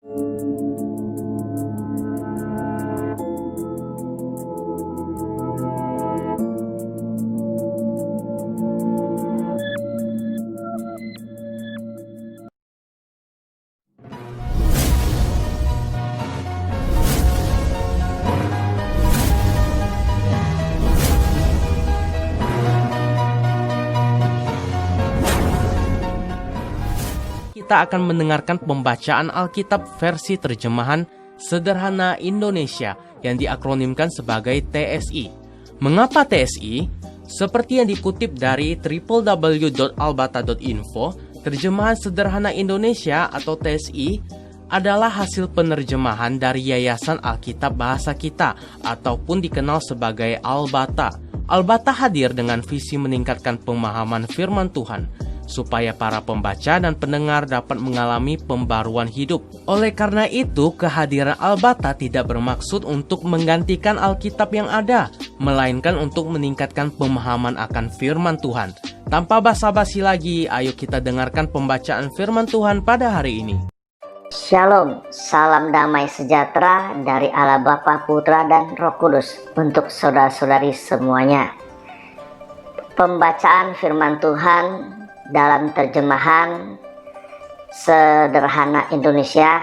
Kita akan mendengarkan pembacaan Alkitab versi terjemahan sederhana Indonesia yang diakronimkan sebagai TSI. Mengapa TSI? Seperti yang dikutip dari www.albata.info, terjemahan sederhana Indonesia atau TSI adalah hasil penerjemahan dari Yayasan Alkitab Bahasa Kita ataupun dikenal sebagai Albata. Albata hadir dengan visi meningkatkan pemahaman firman Tuhan, supaya para pembaca dan pendengar dapat mengalami pembaruan hidup. Oleh karena itu, kehadiran Albata tidak bermaksud untuk menggantikan Alkitab yang ada, melainkan untuk meningkatkan pemahaman akan firman Tuhan. Tanpa basa-basi lagi, ayo kita dengarkan pembacaan firman Tuhan pada hari ini. Shalom, salam damai sejahtera dari Allah Bapa, Putra, dan Roh Kudus untuk saudara-saudari semuanya. Pembacaan firman Tuhan dalam terjemahan sederhana Indonesia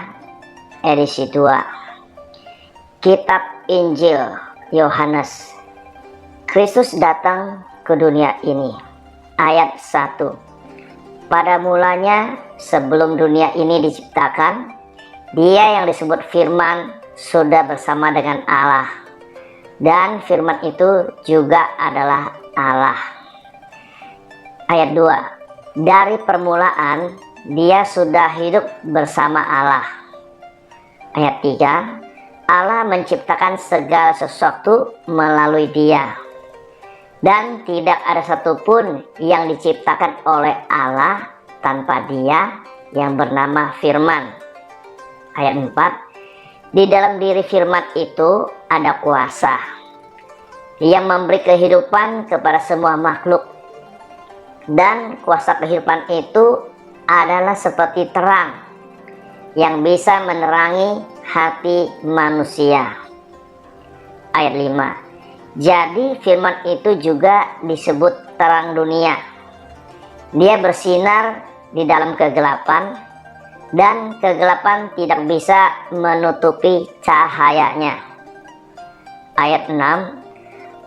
edisi 2. Kitab Injil Yohanes. Kristus datang ke dunia ini. Ayat 1. Pada mulanya sebelum dunia ini diciptakan, Dia yang disebut Firman sudah bersama dengan Allah, dan Firman itu juga adalah Allah. Ayat 2. Dari permulaan, Dia sudah hidup bersama Allah. Ayat 3. Allah menciptakan segala sesuatu melalui Dia, dan tidak ada satupun yang diciptakan oleh Allah tanpa Dia yang bernama Firman. Ayat 4. Di dalam diri Firman itu ada kuasa yang memberi kehidupan kepada semua makhluk. Dan kuasa kehidupan itu adalah seperti terang yang bisa menerangi hati manusia. Ayat 5. Jadi firman itu juga disebut terang dunia. Dia bersinar di dalam kegelapan, dan kegelapan tidak bisa menutupi cahayanya. Ayat 6.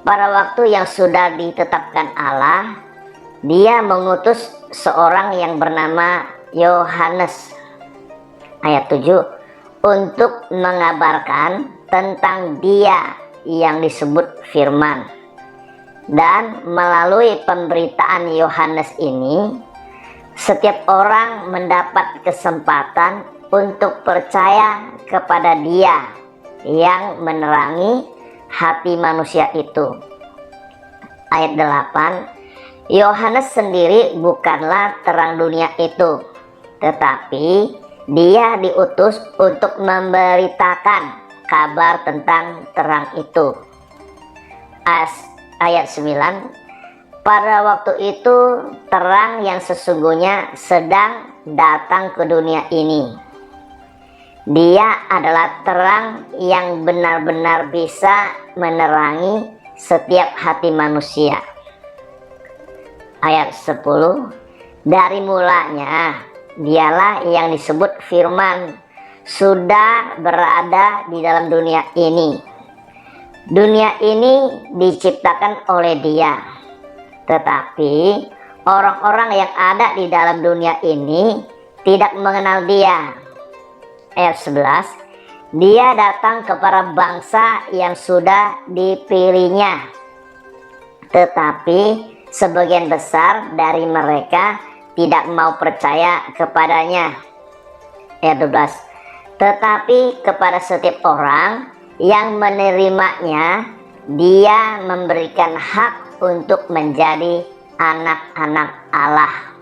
Pada waktu yang sudah ditetapkan Allah, Dia mengutus seorang yang bernama Yohanes. Ayat 7. Untuk mengabarkan tentang Dia yang disebut Firman. Dan melalui pemberitaan Yohanes ini, setiap orang mendapat kesempatan untuk percaya kepada Dia yang menerangi hati manusia itu. Ayat 8. Yohanes sendiri bukanlah terang dunia itu, tetapi dia diutus untuk memberitakan kabar tentang terang itu. Ayat 9. Pada waktu itu terang yang sesungguhnya sedang datang ke dunia ini. Dia adalah terang yang benar-benar bisa menerangi setiap hati manusia. Ayat 10. Dari mulanya Dialah yang disebut Firman sudah berada di dalam dunia ini. Dunia ini diciptakan oleh Dia, tetapi orang-orang yang ada di dalam dunia ini tidak mengenal Dia. Ayat 11. Dia datang kepada bangsa yang sudah dipilihnya, tetapi sebagian besar dari mereka tidak mau percaya kepadanya. Ayat 12. Tetapi kepada setiap orang yang menerimanya, Dia memberikan hak untuk menjadi anak-anak Allah.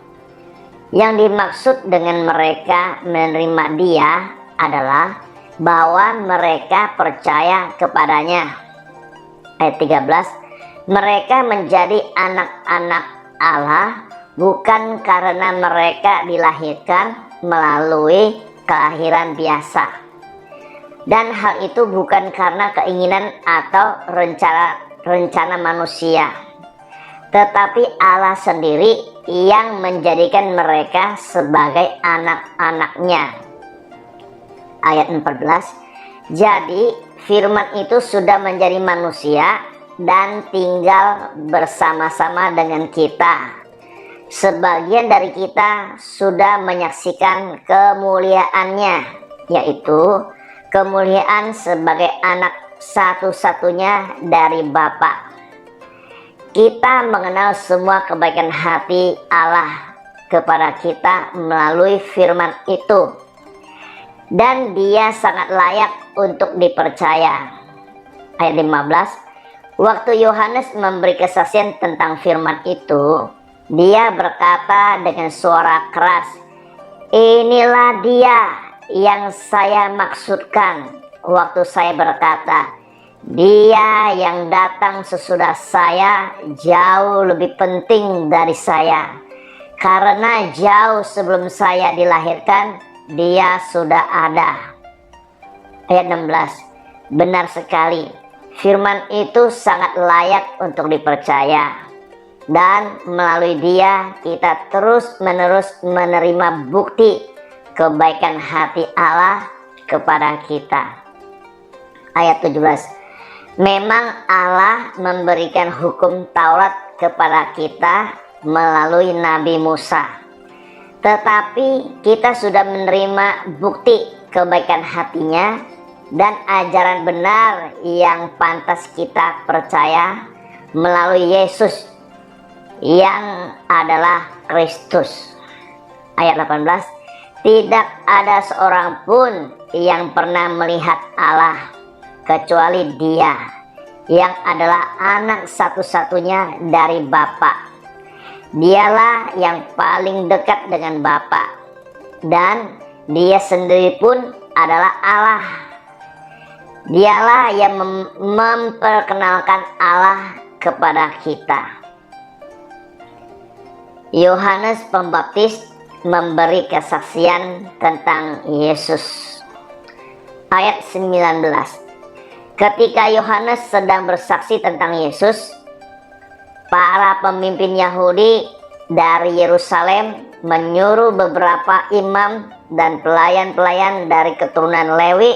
Yang dimaksud dengan mereka menerima Dia adalah bahwa mereka percaya kepadanya. Ayat 13. Mereka menjadi anak-anak Allah bukan karena mereka dilahirkan melalui kelahiran biasa. Dan hal itu bukan karena keinginan atau rencana manusia, tetapi Allah sendiri yang menjadikan mereka sebagai anak-anaknya. Ayat 14, jadi firman itu sudah menjadi manusia dan tinggal bersama-sama dengan kita. Sebagian dari kita sudah menyaksikan kemuliaannya, yaitu kemuliaan sebagai anak satu-satunya dari Bapa. Kita mengenal semua kebaikan hati Allah kepada kita melalui firman itu, dan Dia sangat layak untuk dipercaya. Ayat 15, waktu Yohanes memberi kesaksian tentang firman itu, dia berkata dengan suara keras, "Inilah Dia yang saya maksudkan waktu saya berkata, Dia yang datang sesudah saya jauh lebih penting dari saya, karena jauh sebelum saya dilahirkan Dia sudah ada." Ayat 16, benar sekali, firman itu sangat layak untuk dipercaya, dan melalui Dia kita terus-menerus menerima bukti kebaikan hati Allah kepada kita. Ayat 17, memang Allah memberikan hukum Taurat kepada kita melalui Nabi Musa, tetapi kita sudah menerima bukti kebaikan hatinya dan ajaran benar yang pantas kita percaya melalui Yesus yang adalah Kristus. Ayat 18, tidak ada seorang pun yang pernah melihat Allah kecuali Dia yang adalah anak satu-satunya dari Bapa. Dialah yang paling dekat dengan Bapa, dan Dia sendiri pun adalah Allah. Dialah yang memperkenalkan Allah kepada kita. Yohanes Pembaptis memberi kesaksian tentang Yesus. Ayat 19, ketika Yohanes sedang bersaksi tentang Yesus, para pemimpin Yahudi dari Yerusalem menyuruh beberapa imam dan pelayan-pelayan dari keturunan Lewi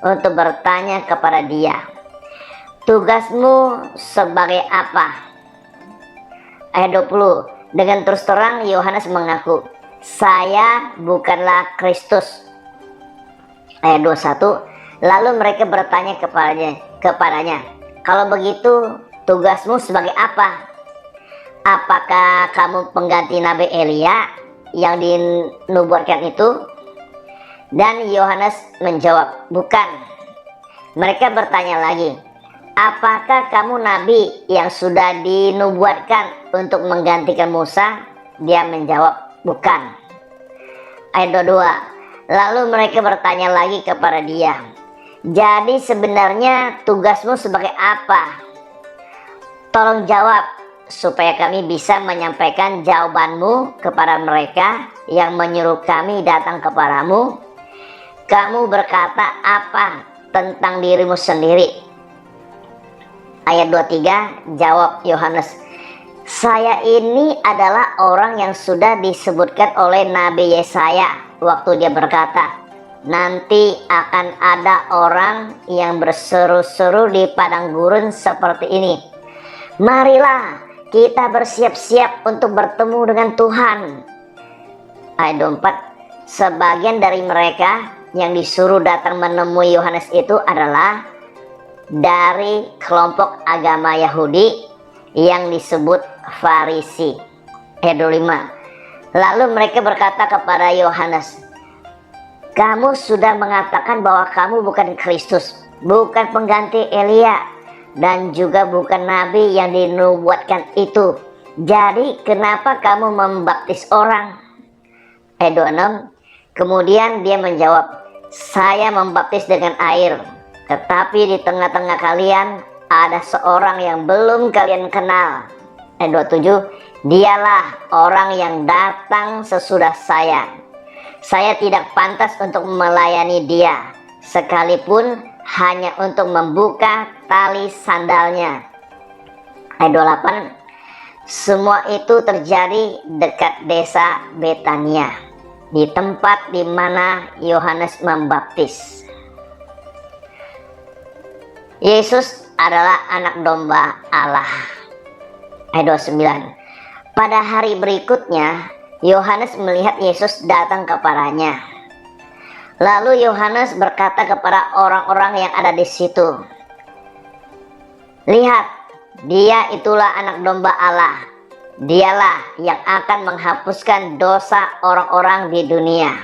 untuk bertanya kepada Dia, "Tugasmu sebagai apa?" Ayat 20, dengan terus terang Yohanes mengaku, "Saya bukanlah Kristus." Ayat 21, lalu mereka bertanya kepadanya, "Kalau begitu tugasmu sebagai apa? Apakah kamu pengganti Nabi Elia yang dinubuatkan itu?" Dan Yohanes menjawab, "Bukan." Mereka bertanya lagi, "Apakah kamu nabi yang sudah dinubuatkan untuk menggantikan Musa?" Dia menjawab, "Bukan." Ayat 22, lalu mereka bertanya lagi kepada dia, "Jadi sebenarnya tugasmu sebagai apa? Tolong jawab, supaya kami bisa menyampaikan jawabanmu kepada mereka yang menyuruh kami datang kepadamu. Kamu berkata apa tentang dirimu sendiri?" Ayat 23, jawab Yohanes, "Saya ini adalah orang yang sudah disebutkan oleh Nabi Yesaya waktu dia berkata, nanti akan ada orang yang berseru-seru di padang gurun seperti ini, marilah kita bersiap-siap untuk bertemu dengan Tuhan." Ayat 24, sebagian dari mereka yang disuruh datang menemui Yohanes itu adalah dari kelompok agama Yahudi yang disebut Farisi. Ayat 25, lalu mereka berkata kepada Yohanes, "Kamu sudah mengatakan bahwa kamu bukan Kristus, bukan pengganti Elia, dan juga bukan nabi yang dinubuatkan itu. Jadi kenapa kamu membaptis orang?" Ayat 26, kemudian dia menjawab, "Saya membaptis dengan air, tetapi di tengah-tengah kalian ada seorang yang belum kalian kenal." Ayat 27, dialah orang yang datang sesudah saya, Saya tidak pantas untuk melayani dia, sekalipun hanya untuk membuka tali sandalnya. Ayat 28, semua itu terjadi dekat desa Betania, di tempat di mana Yohanes membaptis. Yesus adalah anak domba Allah. Ayat 29, pada hari berikutnya Yohanes melihat Yesus datang kepadanya. Lalu Yohanes berkata kepada orang-orang yang ada di situ, lihat, dia itulah anak domba Allah. Dialah yang akan menghapuskan dosa orang-orang di dunia.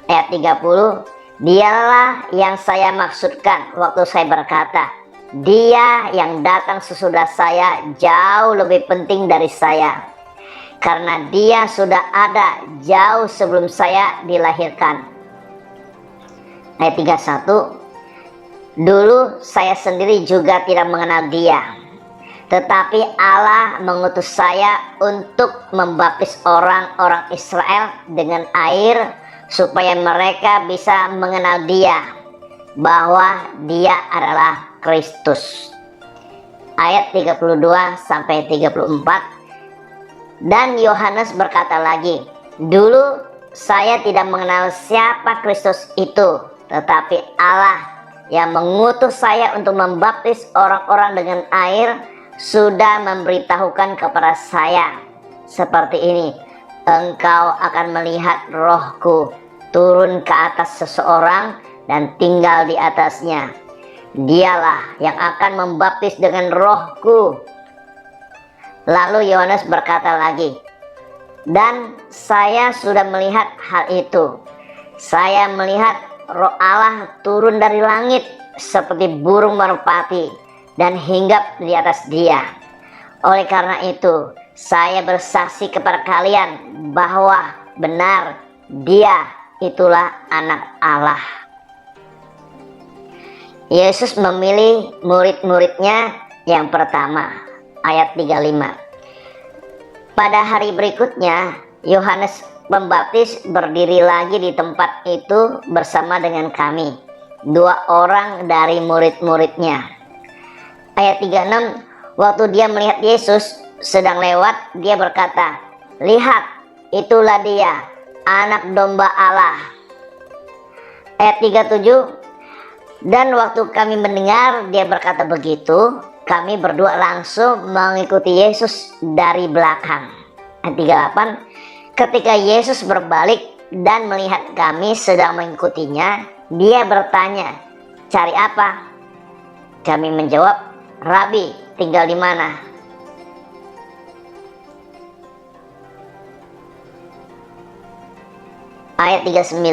Ayat 30, dialah yang saya maksudkan waktu saya berkata, dia yang datang sesudah saya jauh lebih penting dari saya, karena dia sudah ada jauh sebelum saya dilahirkan. Ayat 31, dulu saya sendiri juga tidak mengenal dia, tetapi Allah mengutus saya untuk membaptis orang-orang Israel dengan air, supaya mereka bisa mengenal dia, bahwa dia adalah Kristus. Ayat 32-34, dan Yohanes berkata lagi, dulu saya tidak mengenal siapa Kristus itu, tetapi Allah yang mengutus saya untuk membaptis orang-orang dengan air sudah memberitahukan kepada saya seperti ini, engkau akan melihat Rohku turun ke atas seseorang dan tinggal di atasnya. Dialah yang akan membaptis dengan Rohku. Lalu Yohanes berkata lagi, dan saya sudah melihat hal itu. Saya melihat Roh Allah turun dari langit seperti burung merpati dan hinggap di atas dia. Oleh karena itu, saya bersaksi kepada kalian bahwa benar dia itulah anak Allah. Yesus memilih murid-muridnya yang pertama. Ayat 35, pada hari berikutnya Yohanes Pembaptis berdiri lagi di tempat itu bersama dengan kami, 2 orang dari murid-muridnya. Ayat 36, waktu dia melihat Yesus sedang lewat, dia berkata, lihat, itulah dia, anak domba Allah. Ayat 37, dan waktu kami mendengar dia berkata begitu, kami berdua langsung mengikuti Yesus dari belakang. Ayat 38, ketika Yesus berbalik dan melihat kami sedang mengikutinya, dia bertanya, cari apa? Kami menjawab, Rabi, tinggal di mana? Ayat 39,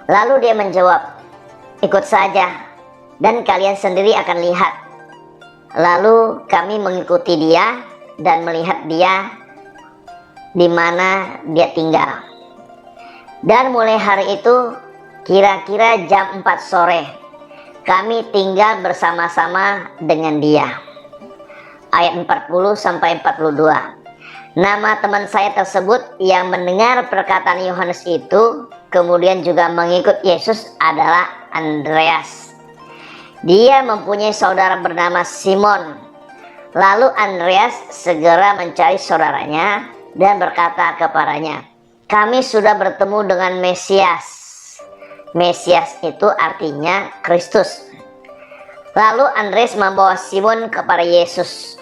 lalu dia menjawab, ikut saja dan kalian sendiri akan lihat. Lalu kami mengikuti dia dan melihat dia di mana dia tinggal. Dan mulai hari itu, kira-kira jam 4 sore, kami tinggal bersama-sama dengan dia. Ayat 40-42. Nama teman saya tersebut yang mendengar perkataan Yohanes itu kemudian juga mengikut Yesus adalah Andreas. Dia mempunyai saudara bernama Simon. Lalu Andreas segera mencari saudaranya dan berkata kepadanya, kami sudah bertemu dengan Mesias. Mesias itu artinya Kristus. Lalu Andreas membawa Simon kepada Yesus.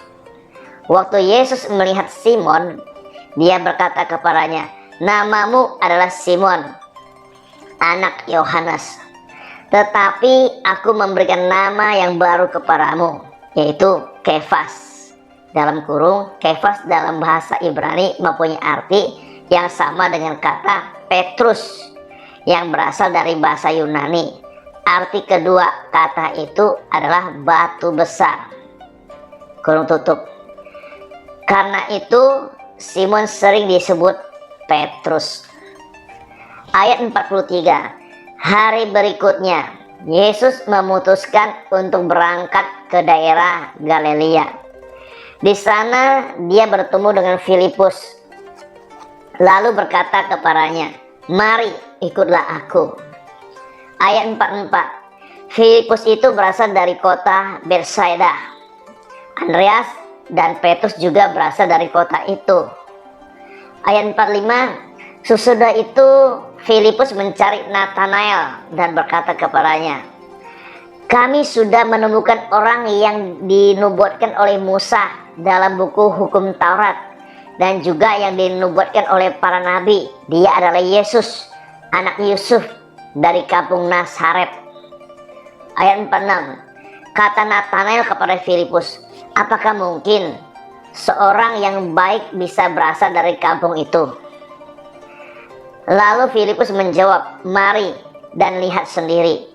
Waktu Yesus melihat Simon, dia berkata kepadanya, namamu adalah Simon, anak Yohanes. Tetapi aku memberikan nama yang baru kepadamu, yaitu Kefas. Dalam kurung, Kefas dalam bahasa Ibrani mempunyai arti yang sama dengan kata Petrus yang berasal dari bahasa Yunani. Arti kedua kata itu adalah batu besar. Kurung tutup. Karena itu Simon sering disebut Petrus. Ayat 43. Hari berikutnya Yesus memutuskan untuk berangkat ke daerah Galilea. Di sana dia bertemu dengan Filipus. Lalu berkata kepadanya, Mari ikutlah aku. Ayat 44. Filipus itu berasal dari kota Betsaida. Andreas dan Petrus juga berasal dari kota itu. Ayat 45. Sesudah itu Filipus mencari Natanael dan berkata kepadanya, kami sudah menemukan orang yang dinubuatkan oleh Musa dalam buku hukum Taurat dan juga yang dinubuatkan oleh para nabi. Dia adalah Yesus, anak Yusuf dari kampung Nazaret. Ayat 46. Kata Natanael kepada Filipus, apakah mungkin seorang yang baik bisa berasal dari kampung itu? Lalu Filipus menjawab, mari dan lihat sendiri.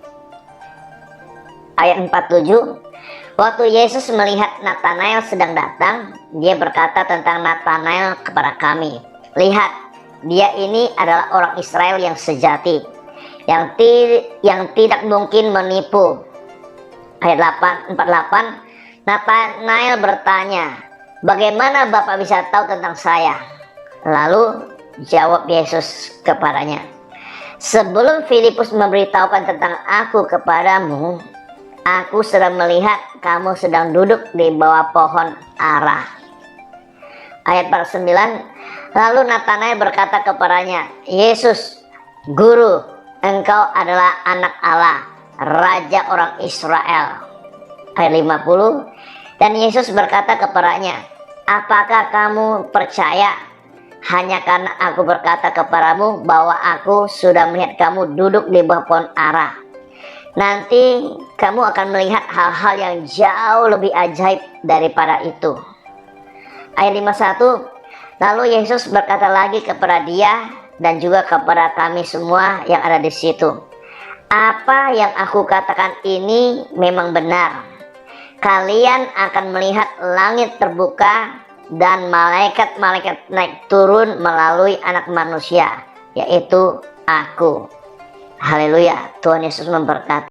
Ayat 47. Waktu Yesus melihat Natanael sedang datang, dia berkata tentang Natanael kepada kami, lihat, dia ini adalah orang Israel yang sejati, yang tidak mungkin menipu. Ayat 48. Natanael bertanya, bagaimana Bapak bisa tahu tentang saya? Lalu jawab Yesus kepadanya, sebelum Filipus memberitahukan tentang aku kepadamu, aku sedang melihat kamu sedang duduk di bawah pohon ara. Ayat 49. Lalu Natanael berkata kepadanya, Yesus, Guru, engkau adalah anak Allah, Raja orang Israel. Ayat 50. Dan Yesus berkata kepadanya, apakah kamu percaya hanya karena aku berkata kepadamu bahwa aku sudah melihat kamu duduk di bawah pohon ara? Nanti kamu akan melihat hal-hal yang jauh lebih ajaib daripada itu. Ayat 51. Lalu Yesus berkata lagi kepada dia dan juga kepada kami semua yang ada di situ, apa yang aku katakan ini memang benar. Kalian akan melihat langit terbuka dan malaikat-malaikat naik turun melalui Anak Manusia, yaitu aku. Haleluya, Tuhan Yesus memberkati.